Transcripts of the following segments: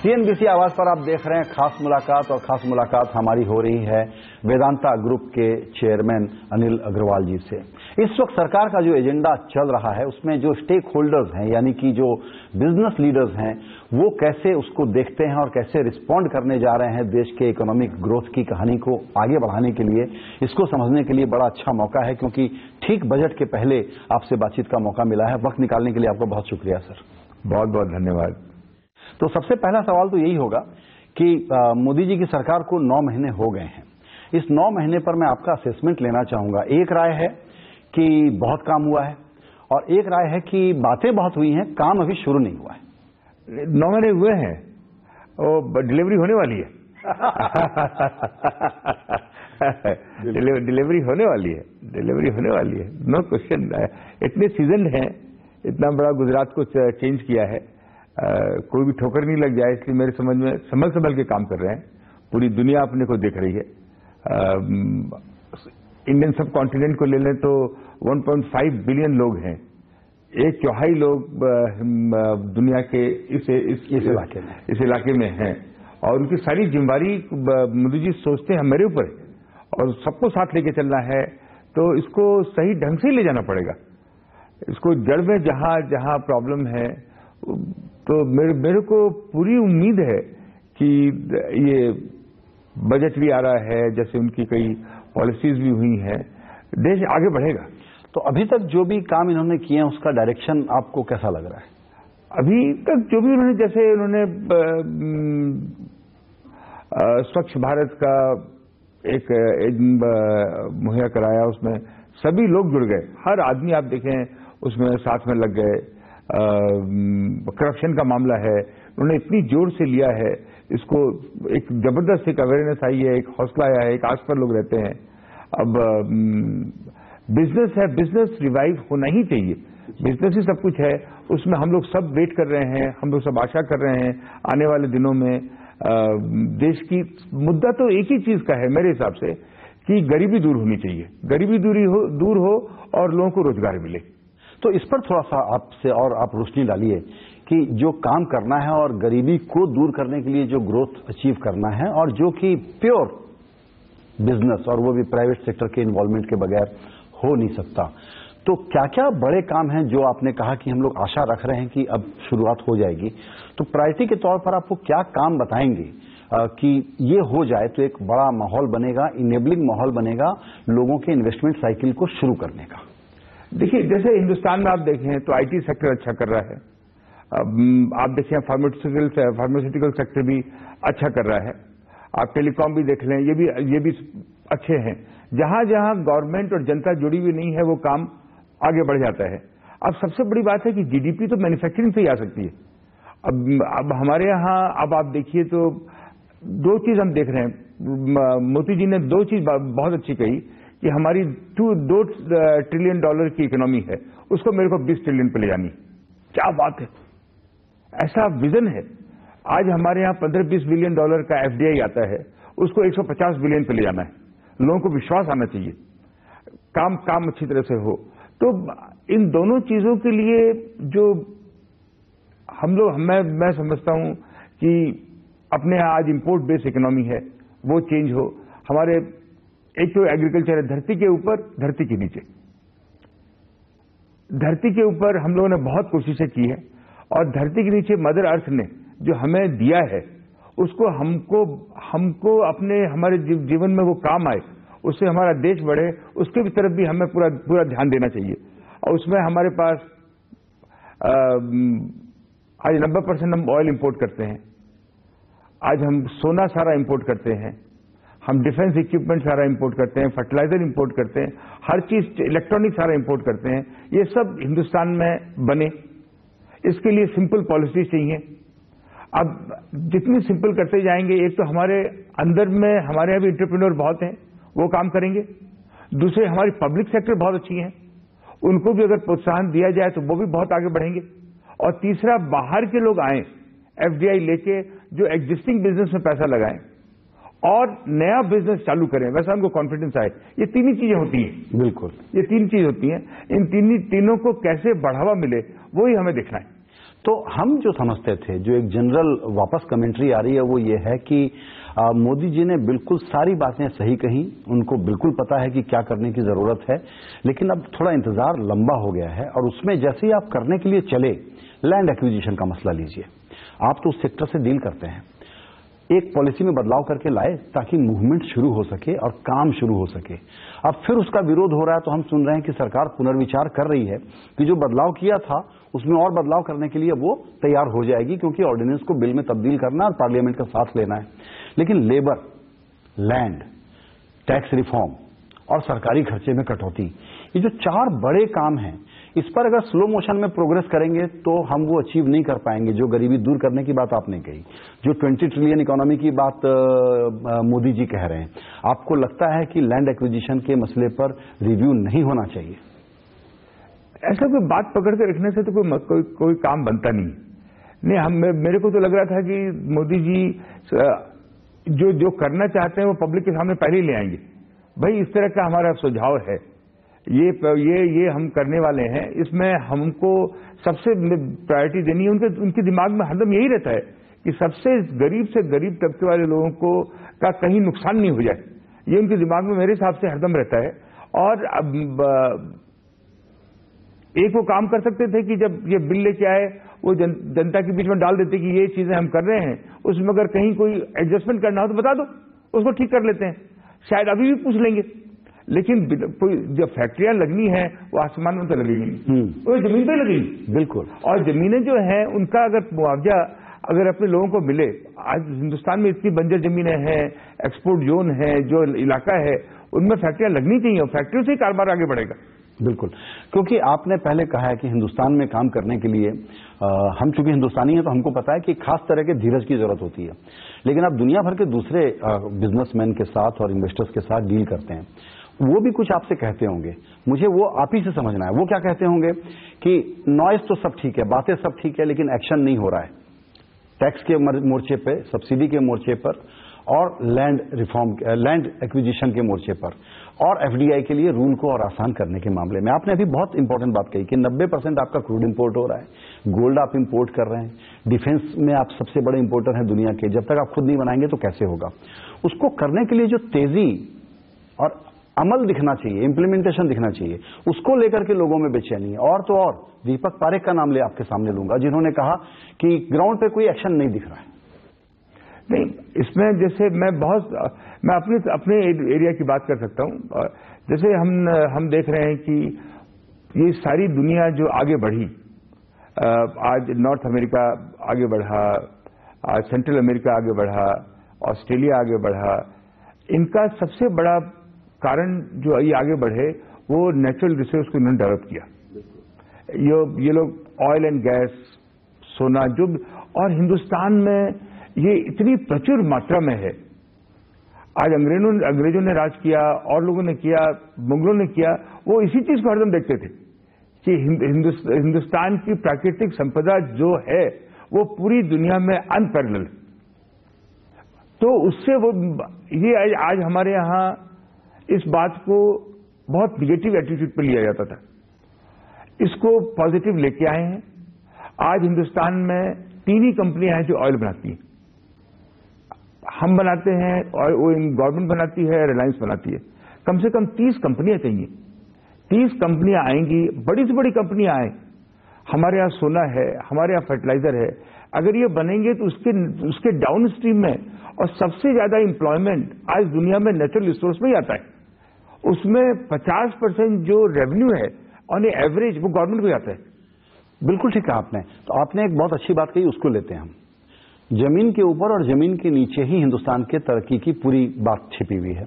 CNBC आवाज पर आप देख रहे हैं खास मुलाकात, और खास मुलाकात हमारी हो रही है वेदांता ग्रुप के चेयरमैन अनिल अग्रवाल जी से। इस वक्त सरकार का जो एजेंडा चल रहा है उसमें जो स्टेक होल्डर्स हैं, यानी कि जो बिजनेस लीडर्स हैं, वो कैसे उसको देखते हैं और कैसे रिस्पॉन्ड करने जा रहे हैं देश के इकोनॉमिक ग्रोथ की कहानी को आगे बढ़ाने के लिए, इसको समझने के लिए बड़ा अच्छा मौका है, क्योंकि ठीक बजट के पहले आपसे बातचीत का मौका मिला है। वक्त निकालने के लिए आपका बहुत शुक्रिया सर। बहुत बहुत धन्यवाद। तो सबसे पहला सवाल तो यही होगा कि मोदी जी की सरकार को 9 महीने हो गए हैं। इस 9 महीने पर मैं आपका असेसमेंट लेना चाहूंगा। एक राय है कि बहुत काम हुआ है और एक राय है कि बातें बहुत हुई हैं, काम अभी शुरू नहीं हुआ है। 9 महीने हुए हैं और डिलीवरी होने वाली है। डिलीवरी होने वाली है, डिलीवरी होने वाली है, नो क्वेश्चन। इतने सीजन हैं, इतना बड़ा गुजरात को चेंज किया है, कोई भी ठोकर नहीं लग जाए, इसलिए मेरे समझ में संभल के काम कर रहे हैं। पूरी दुनिया अपने को देख रही है। इंडियन सब कॉन्टिनेंट को ले लें तो 1.5 बिलियन लोग हैं। 1/4 लोग दुनिया के इस इलाके में हैं, और उनकी सारी जिम्मेदारी मोदी जी सोचते हैं मेरे ऊपर, और सबको साथ लेके चलना है। तो इसको सही ढंग से ले जाना पड़ेगा। इसको जड़ में जहां प्रॉब्लम है, तो मेरे को पूरी उम्मीद है कि ये बजट भी आ रहा है, जैसे उनकी कई पॉलिसीज भी हुई हैं, देश आगे बढ़ेगा। तो अभी तक जो भी काम इन्होंने किए हैं उसका डायरेक्शन आपको कैसा लग रहा है? अभी तक जो भी उन्होंने, जैसे उन्होंने स्वच्छ भारत का एक मुहैया कराया, उसमें सभी लोग जुड़ गए, हर आदमी आप देखें उसमें साथ में लग गए। करप्शन का मामला है, उन्होंने इतनी जोर से लिया है, इसको एक जबरदस्त एक अवेयरनेस आई है, एक हौसला आया है, एक आस पर लोग रहते हैं। अब बिजनेस है, बिजनेस रिवाइव होना ही चाहिए, बिजनेस ही सब कुछ है। उसमें हम लोग सब वेट कर रहे हैं, हम लोग सब आशा कर रहे हैं आने वाले दिनों में देश की मुद्दा तो एक ही चीज का है मेरे हिसाब से, कि गरीबी दूर होनी चाहिए। गरीबी दूर हो और लोगों को रोजगार मिले। तो इस पर थोड़ा सा आपसे और आप रोशनी डालिए कि जो काम करना है और गरीबी को दूर करने के लिए जो ग्रोथ अचीव करना है, और जो कि प्योर बिजनेस, और वो भी प्राइवेट सेक्टर के इन्वॉल्वमेंट के बगैर हो नहीं सकता। तो क्या क्या बड़े काम हैं जो आपने कहा कि हम लोग आशा रख रहे हैं कि अब शुरुआत हो जाएगी? तो प्रायोरिटी के तौर पर आपको क्या काम बताएंगे कि ये हो जाए तो एक बड़ा माहौल बनेगा, इनेबलिंग माहौल बनेगा लोगों के इन्वेस्टमेंट साइकिल को शुरू करने का? देखिए, जैसे हिंदुस्तान में आप देखें तो आईटी सेक्टर अच्छा कर रहा है। आप देखें फार्मास्यूटिकल सेक्टर भी अच्छा कर रहा है। आप टेलीकॉम भी देख लें, ये भी अच्छे हैं। जहां जहां गवर्नमेंट और जनता जुड़ी हुई नहीं है, वो काम आगे बढ़ जाता है। अब सबसे बड़ी बात है कि जीडीपी तो मैन्युफैक्चरिंग से ही आ सकती है। अब हमारे यहाँ अब आप देखिए तो 2 चीज हम देख रहे हैं। मोदी जी ने 2 चीज बहुत अच्छी कही कि हमारी 2 ट्रिलियन डॉलर की इकोनॉमी है, उसको मेरे को 20 ट्रिलियन पे ले जानी। क्या बात है, ऐसा विजन है। आज हमारे यहाँ 15-20 बिलियन डॉलर का एफडीआई आता है, उसको 150 बिलियन पे ले जाना है। लोगों को विश्वास आना चाहिए, काम अच्छी तरह से हो। तो इन दोनों चीजों के लिए जो मैं समझता हूं कि अपने यहाँ आज इंपोर्ट बेस्ड इकोनॉमी है, वो चेंज हो। हमारे एक तो एग्रीकल्चर है, धरती के ऊपर, धरती के नीचे। धरती के ऊपर हम लोगों ने बहुत कोशिशें की है, और धरती के नीचे मदर अर्थ ने जो हमें दिया है, उसको हमको हमारे जीवन में वो काम आए, उससे हमारा देश बढ़े, उसके भी तरफ भी हमें पूरा ध्यान देना चाहिए। और उसमें हमारे पास आज 90% हम ऑयल इंपोर्ट करते हैं। आज हम सोना सारा इंपोर्ट करते हैं, हम डिफेंस इक्विपमेंट सारा इंपोर्ट करते हैं, फर्टिलाइजर इंपोर्ट करते हैं, हर चीज, इलेक्ट्रॉनिक सारा इंपोर्ट करते हैं। ये सब हिंदुस्तान में बने, इसके लिए सिंपल पॉलिसी चाहिए। अब जितनी सिंपल करते जाएंगे, एक तो हमारे अंदर में हमारे यहाँ भी एंटरप्रेन्योर बहुत हैं, वो काम करेंगे। दूसरे, हमारी पब्लिक सेक्टर बहुत अच्छी है, उनको भी अगर प्रोत्साहन दिया जाए तो वो भी बहुत आगे बढ़ेंगे। और तीसरा, बाहर के लोग आए एफडीआई लेके, जो एग्जिस्टिंग बिजनेस में पैसा लगाएं और नया बिजनेस चालू करें, वैसा उनको कॉन्फिडेंस आए। ये 3 ही चीजें होती हैं। बिल्कुल, ये 3 चीज होती हैं। इन तीनों को कैसे बढ़ावा मिले, वो ही हमें देखना है। तो हम जो समझते थे, जो एक जनरल वापस कमेंट्री आ रही है, वो ये है कि मोदी जी ने बिल्कुल सारी बातें सही कही, उनको बिल्कुल पता है कि क्या करने की जरूरत है, लेकिन अब थोड़ा इंतजार लंबा हो गया है। और उसमें जैसे ही आप करने के लिए चले, लैंड एक्विजिशन का मसला लीजिए, आप तो उस सेक्टर से डील करते हैं, एक पॉलिसी में बदलाव करके लाए ताकि मूवमेंट शुरू हो सके और काम शुरू हो सके। अब फिर उसका विरोध हो रहा है, तो हम सुन रहे हैं कि सरकार पुनर्विचार कर रही है कि जो बदलाव किया था उसमें और बदलाव करने के लिए वो तैयार हो जाएगी, क्योंकि ऑर्डिनेंस को बिल में तब्दील करना और पार्लियामेंट का साथ लेना है। लेकिन लेबर, लैंड, टैक्स रिफॉर्म और सरकारी खर्चे में कटौती, ये जो 4 बड़े काम हैं, इस पर अगर स्लो मोशन में प्रोग्रेस करेंगे तो हम वो अचीव नहीं कर पाएंगे। जो गरीबी दूर करने की बात आपने कही, जो 20 ट्रिलियन इकोनॉमी की बात मोदी जी कह रहे हैं, आपको लगता है कि लैंड एक्विजिशन के मसले पर रिव्यू नहीं होना चाहिए? ऐसा कोई बात पकड़ के रखने से तो कोई काम बनता नहीं। मेरे को तो लग रहा था कि मोदी जी जो करना चाहते हैं वो पब्लिक के सामने पहले ही ले आएंगे। भाई, इस तरह का हमारा सुझाव है, ये हम करने वाले हैं, इसमें हमको सबसे प्रायोरिटी देनी है। उनके दिमाग में हरदम यही रहता है कि सबसे गरीब से गरीब तबके वाले लोगों का कहीं नुकसान नहीं हो जाए, ये उनके दिमाग में मेरे हिसाब से हरदम रहता है। और अब एक वो काम कर सकते थे कि जब ये बिल लेके आए, वो जनता के बीच में डाल देते कि ये चीजें हम कर रहे हैं, उसमें अगर कहीं कोई एडजस्टमेंट करना हो तो बता दो, उसको ठीक कर लेते हैं, शायद अभी भी पूछ लेंगे। लेकिन कोई जो फैक्ट्रियां लगनी है वो आसमान में तो लगेगी नहीं, वो जमीन पे लगेगी। बिल्कुल। और जमीनें जो हैं उनका अगर मुआवजा अगर अपने लोगों को मिले, आज हिंदुस्तान में इतनी बंजर जमीनें हैं, एक्सपोर्ट जोन है, जो इलाका है, उनमें फैक्ट्रियां लगनी चाहिए और फैक्ट्रियों से ही कारोबार आगे बढ़ेगा। बिल्कुल, क्योंकि आपने पहले कहा है कि हिंदुस्तान में काम करने के लिए हम चूंकि हिंदुस्तानी हैं तो हमको पता है कि खास तरह के धीरज की जरूरत होती है। लेकिन आप दुनिया भर के दूसरे बिजनेसमैन के साथ और इन्वेस्टर्स के साथ डील करते हैं, वो भी कुछ आपसे कहते होंगे, मुझे वो आप ही से समझना है। वो क्या कहते होंगे कि नॉइज तो सब ठीक है, बातें सब ठीक है, लेकिन एक्शन नहीं हो रहा है टैक्स के मोर्चे पे, सब्सिडी के मोर्चे पर और लैंड रिफॉर्म, लैंड एक्विजिशन के मोर्चे पर, और एफडीआई के लिए रूल को और आसान करने के मामले में। आपने अभी बहुत इंपॉर्टेंट बात कही कि 90% आपका क्रूड इंपोर्ट हो रहा है, गोल्ड आप इंपोर्ट कर रहे हैं, डिफेंस में आप सबसे बड़े इंपोर्टर हैं दुनिया के। जब तक आप खुद नहीं बनाएंगे तो कैसे होगा? उसको करने के लिए जो तेजी और अमल दिखना चाहिए, इंप्लीमेंटेशन दिखना चाहिए, उसको लेकर के लोगों में बेचैनी है। और तो और दीपक पारेख का नाम ले आपके सामने लूंगा, जिन्होंने कहा कि ग्राउंड पे कोई एक्शन नहीं दिख रहा है। नहीं, इसमें जैसे मैं अपने एरिया की बात कर सकता हूं। जैसे हम देख रहे हैं कि ये सारी दुनिया जो आगे बढ़ी, आज नॉर्थ अमेरिका आगे बढ़ा, आज सेंट्रल अमेरिका आगे बढ़ा, ऑस्ट्रेलिया आगे बढ़ा, इनका सबसे बड़ा कारण जो ये आगे बढ़े वो नेचुरल रिसोर्स को इन्होंने डेवलप किया। ये लोग ऑयल एंड गैस, सोना, जो, और हिंदुस्तान में ये इतनी प्रचुर मात्रा में है। आज अंग्रेजों ने राज किया और लोगों ने किया, मुगलों ने किया, वो इसी चीज को हरदम देखते थे कि हिंदुस्तान की प्राकृतिक संपदा जो है वो पूरी दुनिया में अनपैरेलल। तो उससे वो ये आज हमारे यहाँ इस बात को बहुत निगेटिव एटीट्यूड पर लिया जाता था, इसको पॉजिटिव लेके आए हैं। आज हिंदुस्तान में 3 ही कंपनियां हैं जो ऑयल बनाती हैं, हम बनाते हैं और वो गवर्नमेंट बनाती है, रिलायंस बनाती है। कम से कम 30 कंपनियां चाहिए, 30 कंपनियां आएंगी, बड़ी से बड़ी कंपनियां आए। हमारे यहाँ सोना है, हमारे यहाँ फर्टिलाइजर है, अगर ये बनेंगे तो उसके डाउन स्ट्रीम में, और सबसे ज्यादा इंप्लॉयमेंट आज दुनिया में नेचुरल रिसोर्स में ही आता है। उसमें 50% जो रेवेन्यू है ऑन एवरेज वो गवर्नमेंट को आता है। बिल्कुल ठीक कहा आपने। तो आपने एक बहुत अच्छी बात कही, उसको लेते हैं हम। जमीन के ऊपर और जमीन के नीचे ही हिंदुस्तान के तरक्की की पूरी बात छिपी हुई है,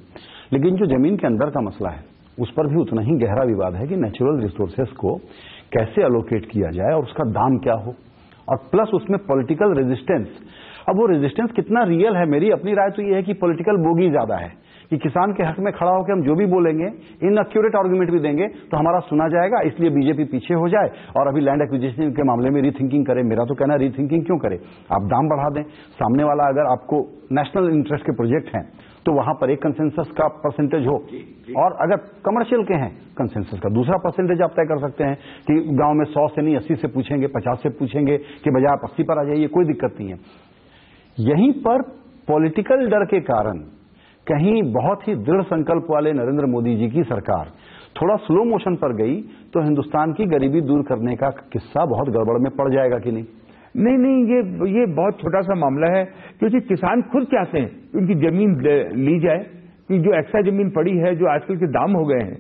लेकिन जो जमीन के अंदर का मसला है उस पर भी उतना ही गहरा विवाद है कि नेचुरल रिसोर्सेस को कैसे अलोकेट किया जाए और उसका दाम क्या हो, और प्लस उसमें पॉलिटिकल रेजिस्टेंस। अब वो रेजिस्टेंस कितना रियल है, मेरी अपनी राय तो ये है कि पॉलिटिकल बोगी ज्यादा है कि किसान के हक में खड़ा होकर हम जो भी बोलेंगे, इनअक्यूरेट आर्गुमेंट भी देंगे तो हमारा सुना जाएगा, इसलिए बीजेपी पीछे हो जाए और अभी लैंड एक्विजिशन के मामले में रीथिंकिंग करे। मेरा तो कहना है रीथिंकिंग क्यों करे, आप दाम बढ़ा दें। सामने वाला अगर आपको नेशनल इंटरेस्ट के प्रोजेक्ट हैं तो वहां पर एक कंसेंसस का परसेंटेज हो, और अगर कमर्शियल के हैं कंसेंसस का दूसरा परसेंटेज आप तय कर सकते हैं कि गांव में 100 से नहीं 80 से पूछेंगे, 50 से पूछेंगे कि बजाय आप 80 पर आ जाइए, कोई दिक्कत नहीं है। यहीं पर पॉलिटिकल डर के कारण कहीं बहुत ही दृढ़ संकल्प वाले नरेंद्र मोदी जी की सरकार थोड़ा स्लो मोशन पर गई तो हिंदुस्तान की गरीबी दूर करने का किस्सा बहुत गड़बड़ में पड़ जाएगा कि नहीं? नहीं, ये बहुत छोटा सा मामला है, क्योंकि किसान खुद चाहते हैं कि उनकी जमीन ली जाए, कि जो एक्स्ट्रा जमीन पड़ी है, जो आजकल के दाम हो गए हैं,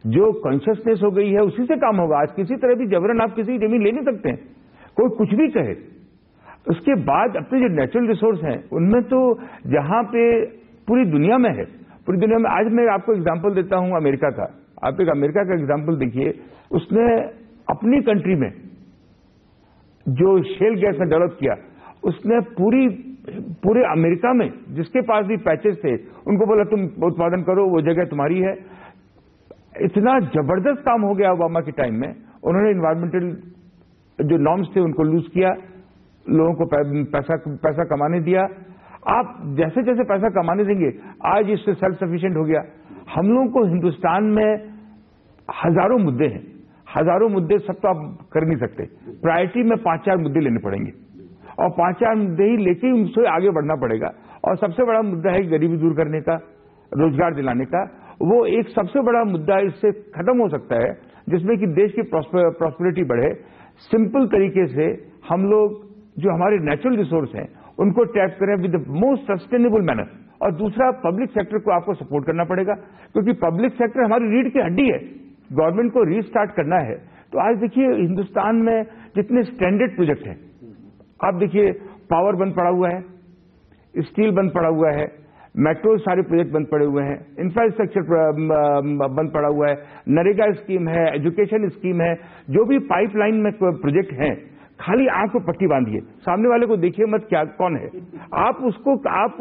जो कॉन्शियसनेस हो गई है, उसी से काम होगा। आज किसी तरह भी जबरन आप किसी की जमीन ले नहीं सकते हैं, कोई कुछ भी कहे। उसके बाद अपने जो नेचुरल रिसोर्स हैं उनमें तो जहां पे पूरी दुनिया में है, पूरी दुनिया में। आज मैं आपको एग्जांपल देता हूं अमेरिका का। आप एक अमेरिका का एग्जांपल देखिए, उसने अपनी कंट्री में जो शेल गैस ने डेवलप किया, उसने पूरे अमेरिका में जिसके पास भी पैचेस थे उनको बोला तुम उत्पादन करो, वो जगह तुम्हारी है। इतना जबरदस्त काम हो गया ओबामा के टाइम में। उन्होंने इन्वायरमेंटल जो नॉर्म्स थे उनको लूज किया, लोगों को पैसा कमाने दिया। आप जैसे जैसे पैसा कमाने देंगे, आज इससे सेल्फ सफिशिएंट हो गया। हम लोगों को हिंदुस्तान में हजारों मुद्दे हैं, हजारों मुद्दे सब तो आप कर नहीं सकते। प्रायोरिटी में 5-4 मुद्दे लेने पड़ेंगे, और 5-4 मुद्दे ही लेके उनसे आगे बढ़ना पड़ेगा। और सबसे बड़ा मुद्दा है गरीबी दूर करने का, रोजगार दिलाने का। वो एक सबसे बड़ा मुद्दा इससे खत्म हो सकता है, जिसमें कि देश की प्रॉस्पेरिटी बढ़े। सिंपल तरीके से हम लोग जो हमारे नेचुरल रिसोर्स हैं उनको टैप करें with the most sustainable manner. और दूसरा, पब्लिक सेक्टर को आपको सपोर्ट करना पड़ेगा, क्योंकि पब्लिक सेक्टर हमारी रीढ़ की हड्डी है। गवर्नमेंट को रीस्टार्ट करना है तो आज देखिए हिंदुस्तान में जितने स्टैंडर्ड प्रोजेक्ट हैं, आप देखिए पावर बंद पड़ा हुआ है, स्टील बंद पड़ा हुआ है, मेट्रो सारे प्रोजेक्ट बंद पड़े हुए हैं, इंफ्रास्ट्रक्चर बंद पड़ा हुआ है, नरेगा स्कीम है, एजुकेशन स्कीम है, जो भी पाइपलाइन में प्रोजेक्ट हैं, खाली आंख को पट्टी बांधिए, सामने वाले को देखिए मत क्या कौन है, आप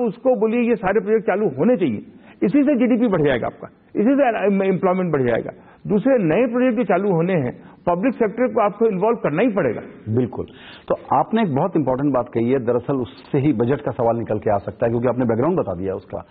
उसको बोलिए ये सारे प्रोजेक्ट चालू होने चाहिए। इसी से जीडीपी बढ़ जाएगा आपका, इसी से एम्प्लॉयमेंट बढ़ जाएगा। दूसरे नए प्रोजेक्ट जो चालू होने हैं, पब्लिक सेक्टर को आपको इन्वॉल्व करना ही पड़ेगा। बिल्कुल। तो आपने एक बहुत इंपॉर्टेंट बात कही है, दरअसल उससे ही बजट का सवाल निकल के आ सकता है, क्योंकि आपने बैकग्राउंड बता दिया उसका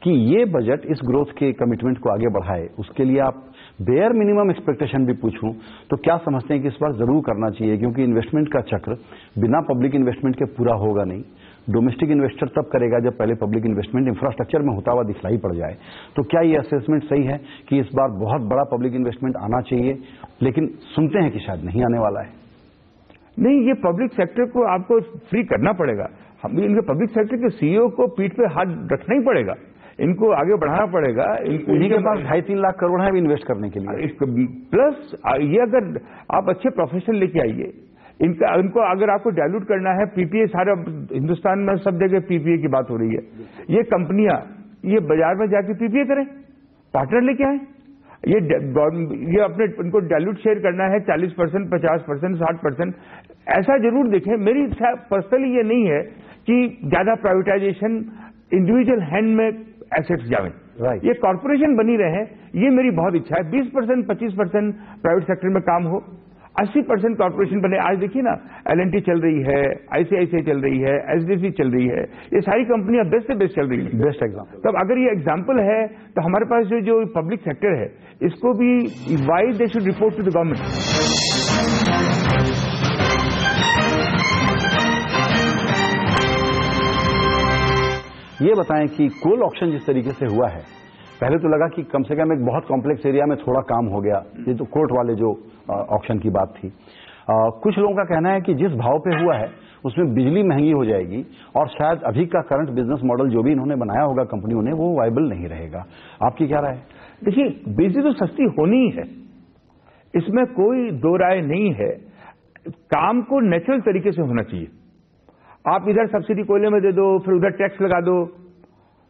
कि ये बजट इस ग्रोथ के कमिटमेंट को आगे बढ़ाए। उसके लिए आप बेयर मिनिमम एक्सपेक्टेशन भी पूछूं तो क्या समझते हैं कि इस बार जरूर करना चाहिए, क्योंकि इन्वेस्टमेंट का चक्र बिना पब्लिक इन्वेस्टमेंट के पूरा होगा नहीं। डोमेस्टिक इन्वेस्टर तब करेगा जब पहले पब्लिक इन्वेस्टमेंट इंफ्रास्ट्रक्चर में होता हुआ दिखलाई पड़ जाए। तो क्या ये असेसमेंट सही है कि इस बार बहुत बड़ा पब्लिक इन्वेस्टमेंट आना चाहिए, लेकिन सुनते हैं कि शायद नहीं आने वाला है? नहीं, ये पब्लिक सेक्टर को आपको फ्री करना पड़ेगा। हम इनके पब्लिक सेक्टर के सीईओ को पीठ पे हाथ रखना ही पड़ेगा, इनको आगे बढ़ाना पड़ेगा। इनके पास 2.5-3 लाख करोड़ है इन्वेस्ट करने के लिए। प्लस ये अगर आप अच्छे प्रोफेशनल लेके आइए, इनको अगर आपको डायल्यूट करना है, पीपीए सारा हिंदुस्तान में सब जगह पीपीए की बात हो रही है। ये कंपनियां ये बाजार में जाके पीपीए करें, पार्टनर लेके आए। ये अपने उनको डायल्यूट शेयर करना है 40%, 50%, 60%, ऐसा जरूर देखें। मेरी इच्छा पर्सनली ये नहीं है कि ज्यादा प्राइवेटाइजेशन इंडिविजुअल हैंड में एसेट्स जाएं, ये कॉर्पोरेशन बनी रहे, ये मेरी बहुत इच्छा है। 20%, 25% प्राइवेट सेक्टर में काम हो, 80% कॉर्पोरेशन बने। आज देखिए ना, एलएनटी चल रही है, आईसीआईसीआई चल रही है, एचडीएफसी चल रही है, ये सारी कंपनियां बेस्ट से बेस्ट चल रही है। Best example. तब अगर ये एग्जाम्पल है तो हमारे पास जो पब्लिक सेक्टर है, इसको भी why they should report to the government. ये बताएं कि कोल ऑक्शन जिस तरीके से हुआ है, पहले तो लगा कि कम से कम एक बहुत कॉम्प्लेक्स एरिया में थोड़ा काम हो गया, ये तो कोर्ट वाले जो ऑक्शन की बात थी। कुछ लोगों का कहना है कि जिस भाव पे हुआ है उसमें बिजली महंगी हो जाएगी और शायद अभी का करंट बिजनेस मॉडल जो भी इन्होंने बनाया होगा कंपनियों ने, वो वायबल नहीं रहेगा। आपकी क्या राय है? देखिए, बिजली तो सस्ती होनी ही है, इसमें कोई दो राय नहीं है। काम को नेचुरल तरीके से होना चाहिए। आप इधर सब्सिडी कोयले में दे दो, फिर उधर टैक्स लगा दो,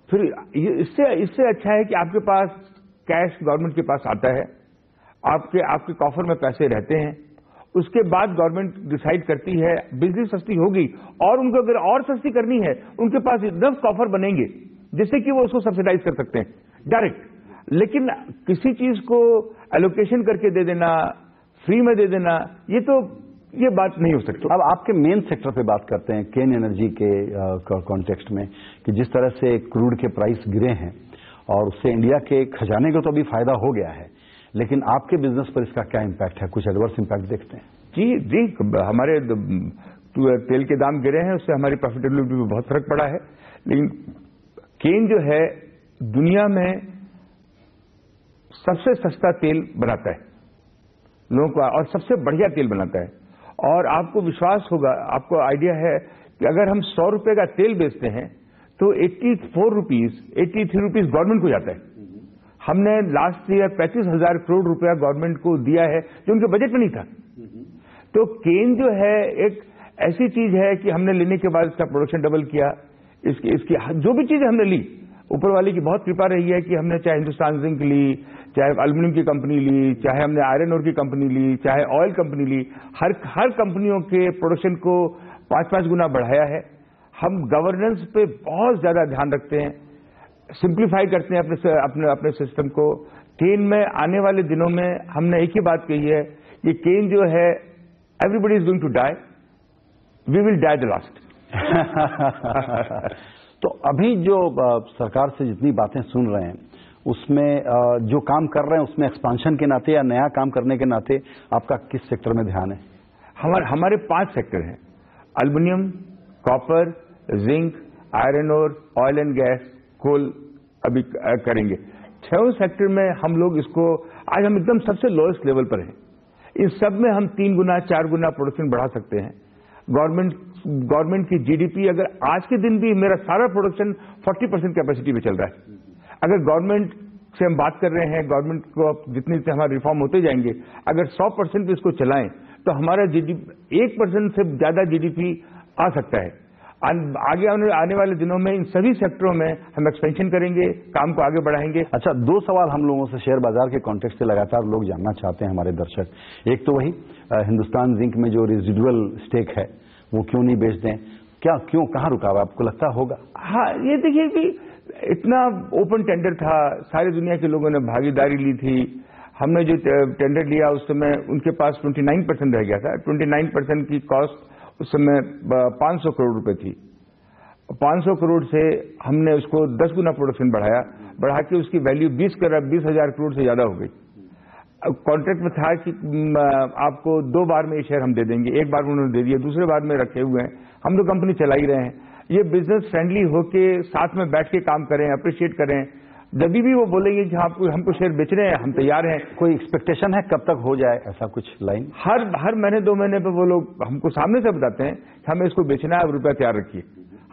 फिर इससे अच्छा है कि आपके पास कैश गवर्नमेंट के पास आता है, आपके कॉफर में पैसे रहते हैं, उसके बाद गवर्नमेंट डिसाइड करती है बिजली सस्ती होगी, और उनको अगर और सस्ती करनी है उनके पास इतने कॉफर बनेंगे जिससे कि वो उसको सब्सिडाइज कर सकते हैं डायरेक्ट। लेकिन किसी चीज को एलोकेशन करके दे देना, फ्री में दे देना, ये तो ये बात नहीं हो सकती। अब आपके मेन सेक्टर पे बात करते हैं, केन एनर्जी के कॉन्टेक्स्ट में, कि जिस तरह से क्रूड के प्राइस गिरे हैं और उससे इंडिया के खजाने को तो अभी फायदा हो गया है, लेकिन आपके बिजनेस पर इसका क्या इम्पैक्ट है? कुछ एडवर्स इम्पैक्ट देखते हैं? जी, हमारे तेल के दाम गिरे हैं, उससे हमारी प्रॉफिटेबिलिटी में बहुत फर्क पड़ा है। लेकिन केन जो है दुनिया में सबसे सस्ता तेल बनाता है लोगों को, और सबसे बढ़िया तेल बनाता है। और आपको विश्वास होगा, आपको आइडिया है कि अगर हम 100 रुपए का तेल बेचते हैं तो 83 रुपीज गवर्नमेंट को जाता है। हमने लास्ट ईयर 35,000 करोड़ रुपया गवर्नमेंट को दिया है, जो उनके बजट में नहीं था। तो केन जो है एक ऐसी चीज है कि हमने लेने के बाद इसका प्रोडक्शन डबल किया। इसकी जो भी चीजें हमने ली, ऊपर वाले की बहुत कृपा रही है कि हमने चाहे हिंदुस्तान जिंक ली, चाहे एल्यूमिनियम की कंपनी ली, चाहे हमने आयरन ओर की कंपनी ली, चाहे ऑयल कंपनी ली, हर कंपनियों के प्रोडक्शन को 5-5 गुना बढ़ाया है। हम गवर्नेंस पे बहुत ज्यादा ध्यान रखते हैं, सिंप्लीफाई करते हैं अपने सिस्टम को। केन में आने वाले दिनों में हमने एक ही बात कही है, ये केन जो है everybody is going to die, we will die the last. तो अभी जो सरकार से जितनी बातें सुन रहे हैं, उसमें जो काम कर रहे हैं उसमें एक्सपांशन के नाते या नया काम करने के नाते आपका किस सेक्टर में ध्यान है? हमारे 5 सेक्टर हैं, aluminium, copper, zinc, iron ore, oil and gas, coal अभी करेंगे। 6 सेक्टर में हम लोग इसको, आज हम एकदम सबसे लोएस्ट लेवल पर हैं। इस सब में हम 3 गुना 4 गुना प्रोडक्शन बढ़ा सकते हैं। गवर्नमेंट की जीडीपी, अगर आज के दिन भी मेरा सारा प्रोडक्शन 40% कैपेसिटी पे चल रहा है। अगर गवर्नमेंट से हम बात कर रहे हैं, गवर्नमेंट को जितने हमारे रिफॉर्म होते जाएंगे, अगर 100% पे इसको चलाएं तो हमारा जीडीपी 1% से ज्यादा जीडीपी आ सकता है। आगे आने वाले दिनों में इन सभी सेक्टरों में हम एक्सपेंशन करेंगे, काम को आगे बढ़ाएंगे। अच्छा, 2 सवाल हम लोगों से शेयर बाजार के कॉन्टेक्स्ट से लगातार लोग जानना चाहते हैं, हमारे दर्शक। एक तो वही हिंदुस्तान जिंक में जो रेजिडुअल स्टेक है वो क्यों नहीं बेच दें? क्यों कहाँ रुका हुआ आपको लगता होगा? हाँ, ये देखिए कि इतना ओपन टेंडर था, सारी दुनिया के लोगों ने भागीदारी ली थी। हमने जो टेंडर लिया उस समय उनके पास 29% रह गया था। 29% की कॉस्ट उस समय 500 करोड़ रुपए थी। 500 करोड़ से हमने उसको 10 गुना प्रोडक्शन बढ़ा के उसकी वैल्यू 20,000 करोड़ से ज्यादा हो गई। कॉन्ट्रैक्ट में था कि आपको 2 बार में ये शेयर हम दे देंगे, एक बार में उन्होंने दे दिया, दूसरे बार में रखे हुए हैं। हम तो कंपनी चला ही रहे हैं। ये बिजनेस फ्रेंडली होके साथ में बैठ के काम करें, अप्रिशिएट करें। जब भी वो बोलेंगे कि हमको शेयर बेचने हैं, हम तैयार हैं। कोई एक्सपेक्टेशन है कब तक हो जाए ऐसा कुछ लाइन? हर महीने 2 महीने पे वो लोग हमको सामने से बताते हैं कि हमें इसको बेचना है, अब रुपया तैयार रखिए।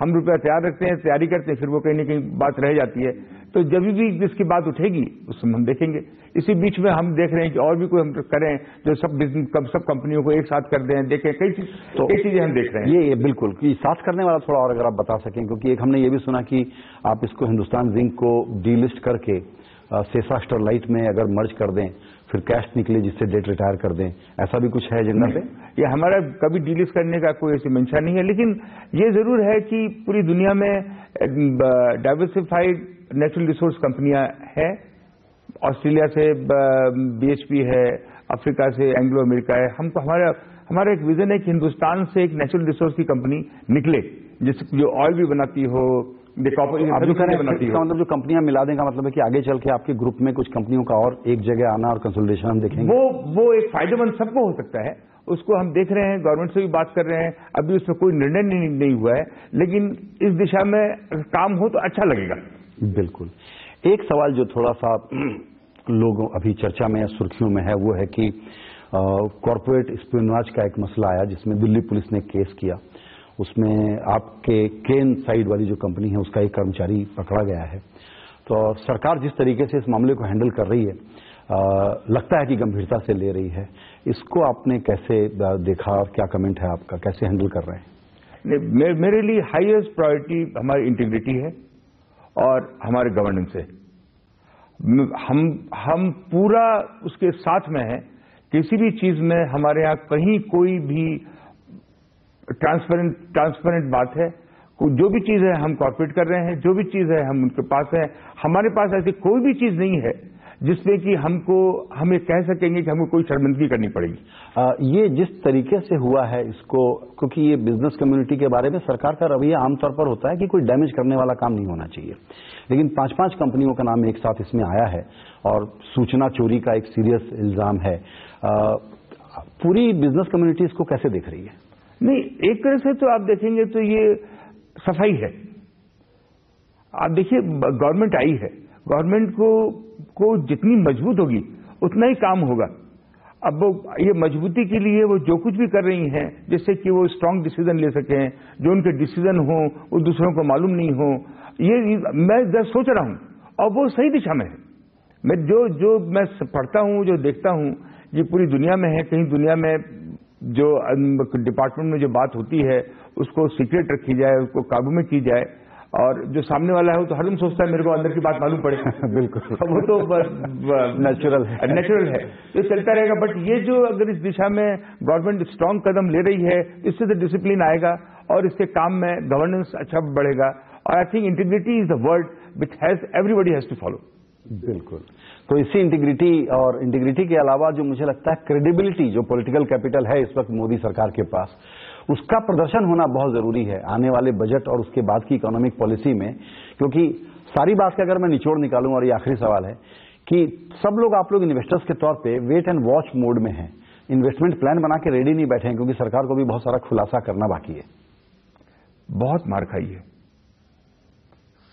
हम रुपया तैयार रखते हैं, तैयारी करते हैं, फिर वो कहीं न कहीं बात रह जाती है। तो जब भी इसकी बात उठेगी उस समय हम देखेंगे। इसी बीच में हम देख रहे हैं कि और भी कोई हम करें जो सब कंपनियों को एक साथ कर दें, देखें कई चीजें हम देख रहे हैं। ये बिल्कुल कि साथ करने वाला थोड़ा और अगर आप बता सकें, क्योंकि एक हमने ये भी सुना कि आप इसको हिंदुस्तान जिंक को डीलिस्ट करके सेसा स्टरलाइट में अगर मर्ज कर दें, फिर कैश निकले जिससे डेट रिटायर कर दें, ऐसा भी कुछ है एजेंडा पे? ये हमारा कभी डीलिस्ट करने का कोई ऐसी मंशा नहीं है, लेकिन ये जरूर है कि पूरी दुनिया में डाइवर्सिफाइड नेचुरल रिसोर्स कंपनियां हैं। ऑस्ट्रेलिया से BHP है, अफ्रीका से एंग्लो अमेरिका है। हमको हमारा एक विजन है कि हिंदुस्तान से एक नेचुरल रिसोर्स की कंपनी निकले जो ऑयल भी बनाती हो, मतलब जो कंपनियां मिला दें का मतलब है कि आगे चल के आपके ग्रुप में कुछ कंपनियों का और एक जगह आना और कंसोलिडेशन हम देखेंगे। वो एक फायदेमंद सबको हो सकता है, उसको हम देख रहे हैं, गवर्नमेंट से भी बात कर रहे हैं। अभी उसमें कोई निर्णय नहीं हुआ है, लेकिन इस दिशा में काम हो तो अच्छा लगेगा। बिल्कुल। एक सवाल जो थोड़ा सा लोगों अभी चर्चा में या सुर्खियों में है, वो है कि कॉर्पोरेट स्पियोनाज का एक मसला आया जिसमें दिल्ली पुलिस ने केस किया। उसमें आपके केन साइड वाली जो कंपनी है उसका एक कर्मचारी पकड़ा गया है। तो सरकार जिस तरीके से इस मामले को हैंडल कर रही है, लगता है कि गंभीरता से ले रही है। इसको आपने कैसे देखा और क्या कमेंट है आपका, कैसे हैंडल कर रहे हैं? मेरे लिए हाईएस्ट प्रायोरिटी हमारी इंटीग्रिटी है और हमारे गवर्नेंस है। हम पूरा उसके साथ में है। किसी भी चीज में हमारे यहाँ कहीं कोई भी ट्रांसपेरेंट बात है। जो भी चीज है हम कॉर्पोरेट कर रहे हैं, जो भी चीज है हम उनके पास है। हमारे पास ऐसी कोई भी चीज नहीं है जिसमें कि हम ये कह सकेंगे कि हमको कोई शर्मिंदगी करनी पड़ेगी। ये जिस तरीके से हुआ है इसको, क्योंकि ये बिजनेस कम्युनिटी के बारे में सरकार का रवैया आमतौर पर होता है कि कोई डैमेज करने वाला काम नहीं होना चाहिए, लेकिन 5-5 कंपनियों का नाम एक साथ इसमें आया है और सूचना चोरी का एक सीरियस इल्जाम है। पूरी बिजनेस कम्युनिटी इसको कैसे देख रही है? नहीं, एक तरह से तो आप देखेंगे तो ये सफाई है। आप देखिए, गवर्नमेंट आई है, गवर्नमेंट को जितनी मजबूत होगी उतना ही काम होगा। अब ये मजबूती के लिए वो जो कुछ भी कर रही हैं, जिससे कि वो स्ट्रांग डिसीजन ले सकें, जो उनके डिसीजन हो वो दूसरों को मालूम नहीं हो, ये मैं जब सोच रहा हूं और वो सही दिशा में है। मैं जो मैं पढ़ता हूं, जो देखता हूं, ये पूरी दुनिया में है। कहीं दुनिया में जो डिपार्टमेंट में जो बात होती है उसको सीक्रेट रखी जाए, उसको काबू में की जाए, और जो सामने वाला है वो तो हरदम सोचता है मेरे को अंदर की बात मालूम पड़े। बिल्कुल, वो तो नेचुरल है, तो चलता रहेगा। बट ये जो अगर इस दिशा में गवर्नमेंट स्ट्रांग कदम ले रही है, इससे तो डिसिप्लिन आएगा और इससे काम में गवर्नेंस अच्छा बढ़ेगा। और I think integrity is the word which everybody has to follow. बिल्कुल। तो इसी इंटीग्रिटी के अलावा जो मुझे लगता है क्रेडिबिलिटी, जो पॉलिटिकल कैपिटल है इस वक्त मोदी सरकार के पास, उसका प्रदर्शन होना बहुत जरूरी है आने वाले बजट और उसके बाद की इकोनॉमिक पॉलिसी में। क्योंकि सारी बात का अगर मैं निचोड़ निकालूं, और ये आखिरी सवाल है कि सब लोग, आप लोग इन्वेस्टर्स के तौर पे वेट एंड वॉच मोड में हैं, इन्वेस्टमेंट प्लान बना के रेडी नहीं बैठे हैं, क्योंकि सरकार को भी बहुत सारा खुलासा करना बाकी है। बहुत मार खाई है,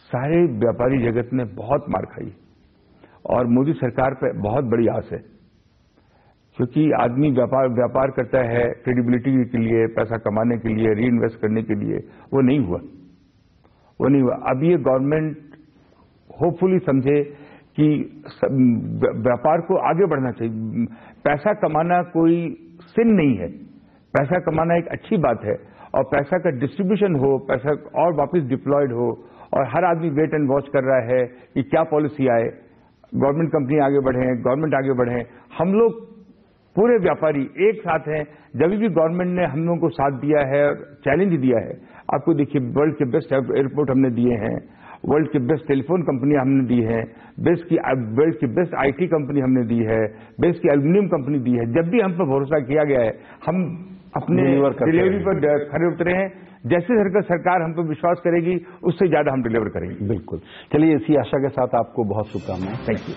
सारे व्यापारी जगत ने बहुत मार खाई है, और मोदी सरकार पे बहुत बड़ी आस है। क्योंकि आदमी व्यापार करता है क्रेडिबिलिटी के लिए, पैसा कमाने के लिए, री इन्वेस्ट करने के लिए। वो नहीं हुआ। अब ये गवर्नमेंट होपफुली समझे कि व्यापार को आगे बढ़ना चाहिए। पैसा कमाना कोई सिन नहीं है, पैसा कमाना एक अच्छी बात है, और पैसा का डिस्ट्रीब्यूशन हो, पैसा और वापस डिप्लॉयड हो, और हर आदमी वेट एंड वॉच कर रहा है कि क्या पॉलिसी आए, गवर्नमेंट कंपनी आगे बढ़े, गवर्नमेंट आगे बढ़े। हम लोग पूरे व्यापारी एक साथ हैं। जब भी गवर्नमेंट ने हम लोगों को साथ दिया है, चैलेंज दिया है, आपको देखिए वर्ल्ड के बेस्ट एयरपोर्ट हमने दिए हैं, वर्ल्ड के बेस्ट टेलीफोन कंपनी हमने दी है, वर्ल्ड की बेस्ट आईटी कंपनी हमने दी है, बेस्ट की एल्यूमिनियम कंपनी दी है। जब भी हम पर भरोसा किया गया है, हम अपने डिलीवरी पर खड़े उतरे हैं। जैसे सरकार हम पर विश्वास करेगी, उससे ज्यादा हम डिलीवर करेंगे। बिल्कुल। चलिए, इसी आशा के साथ आपको बहुत शुभकामनाएं। Thank you.